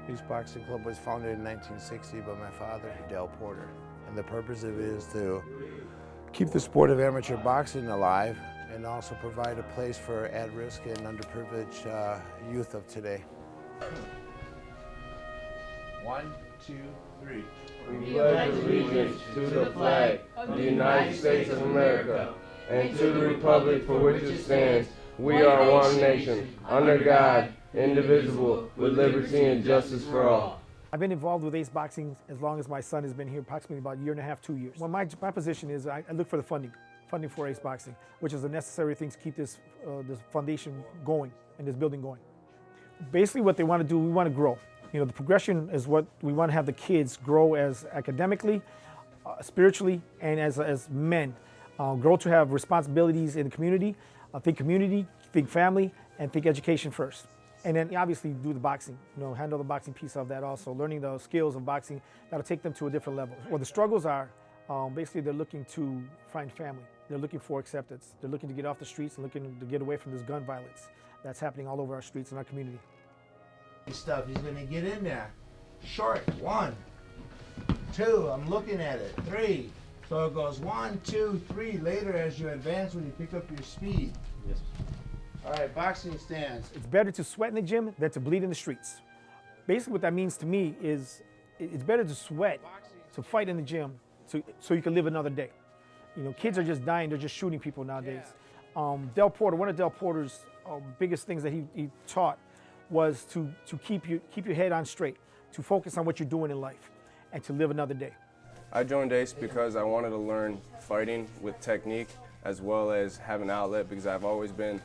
East Boxing Club was founded in 1960 by my father, Del Porter. And the purpose of it is to keep the sport of amateur boxing alive and also provide a place for at-risk and underprivileged youth of today. 1, 2, 3. We pledge allegiance to the flag of the United States of America and to the republic for which it stands. We are one nation, under God, indivisible, with liberty and justice for all. I've been involved with Ace Boxing as long as my son has been here, approximately about a year and a half, 2 years. Well, my position is I look for the funding for Ace Boxing, which is a necessary thing to keep this foundation going and this building going. Basically what they want to do, we want to grow. You know, the progression is what we want to have the kids grow as academically, spiritually, and as men. Grow to have responsibilities in the community, think family, and think education first. And then obviously do the boxing, you know, handle the boxing piece of that also, learning the skills of boxing that'll take them to a different level. Well, the struggles are, basically they're looking to find family. They're looking for acceptance. They're looking to get off the streets and looking to get away from this gun violence that's happening all over our streets and our community. Stuff, he's gonna get in there. Short, 1, 2, I'm looking at it, 3. So it goes 1, 2, 3 later as you advance when you pick up your speed. Yes. All right, boxing stance. It's better to sweat in the gym than to bleed in the streets. Basically what that means to me is it's better to sweat, to fight in the gym, so you can live another day. You know, kids are just dying, they're just shooting people nowadays. Del Porter, one of Del Porter's biggest things that he taught was to keep your head on straight, to focus on what you're doing in life, and to live another day. I joined Ace because I wanted to learn fighting with technique as well as have an outlet because I've always been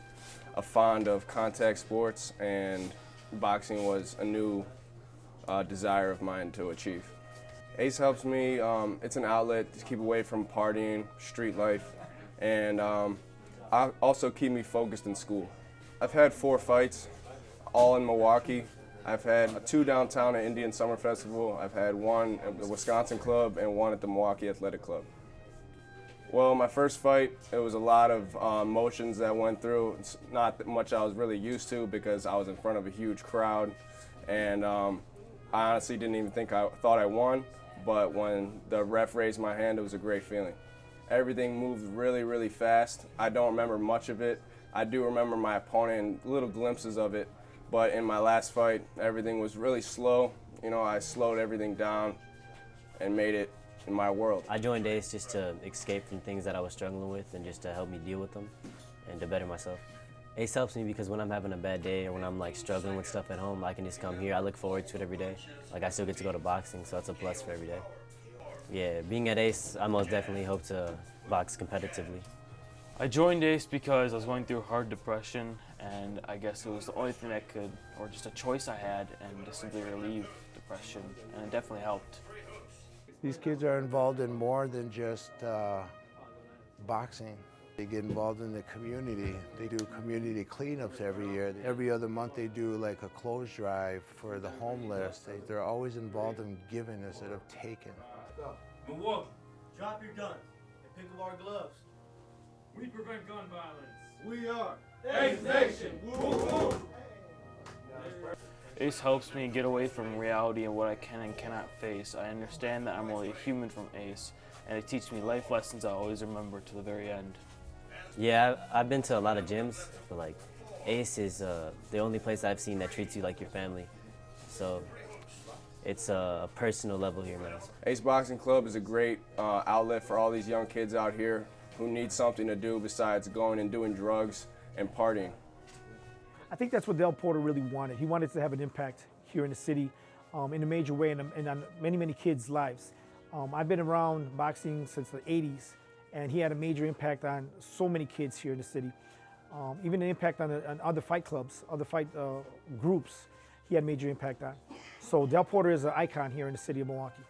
fond of contact sports and boxing was a new desire of mine to achieve. Ace helps me, it's an outlet to keep away from partying, street life, and also keep me focused in school. I've had 4 fights, all in Milwaukee. I've had 2 downtown at Indian Summer Festival. I've had 1 at the Wisconsin Club and 1 at the Milwaukee Athletic Club. Well, my first fight, it was a lot of emotions that went through. It's not much I was really used to because I was in front of a huge crowd. And I honestly didn't even thought I won. But when the ref raised my hand, it was a great feeling. Everything moved really, really fast. I don't remember much of it. I do remember my opponent and little glimpses of it. But in my last fight, everything was really slow. You know, I slowed everything down and made it in my world. I joined Ace just to escape from things that I was struggling with and just to help me deal with them and to better myself. Ace helps me because when I'm having a bad day or when I'm like struggling with stuff at home, I can just come here. I look forward to it every day. Like I still get to go to boxing, so it's a plus for every day. Yeah, being at Ace, I most definitely hope to box competitively. I joined Ace because I was going through hard depression, and I guess it was the only thing that could, or just a choice I had, and to simply relieve depression, and it definitely helped. These kids are involved in more than just boxing. They get involved in the community. They do community cleanups every year. Every other month they do like a clothes drive for the homeless. They're always involved in giving instead of taking. Milwaukee, drop your guns and pick up our gloves. We prevent gun violence. We are Ace Nation. Woo woo. Ace helps me get away from reality and what I can and cannot face. I understand that I'm only a human from Ace, and it teaches me life lessons I always remember to the very end. Yeah, I've been to a lot of gyms, but like Ace is the only place I've seen that treats you like your family. So it's a personal level here, man. Ace Boxing Club is a great outlet for all these young kids out here who need something to do besides going and doing drugs and partying. I think that's what Del Porter really wanted. He wanted to have an impact here in the city in a major way and on many, many kids' lives. I've been around boxing since the 80s, and he had a major impact on so many kids here in the city. Even an impact on other fight clubs, other fight groups, he had a major impact on. So Del Porter is an icon here in the city of Milwaukee.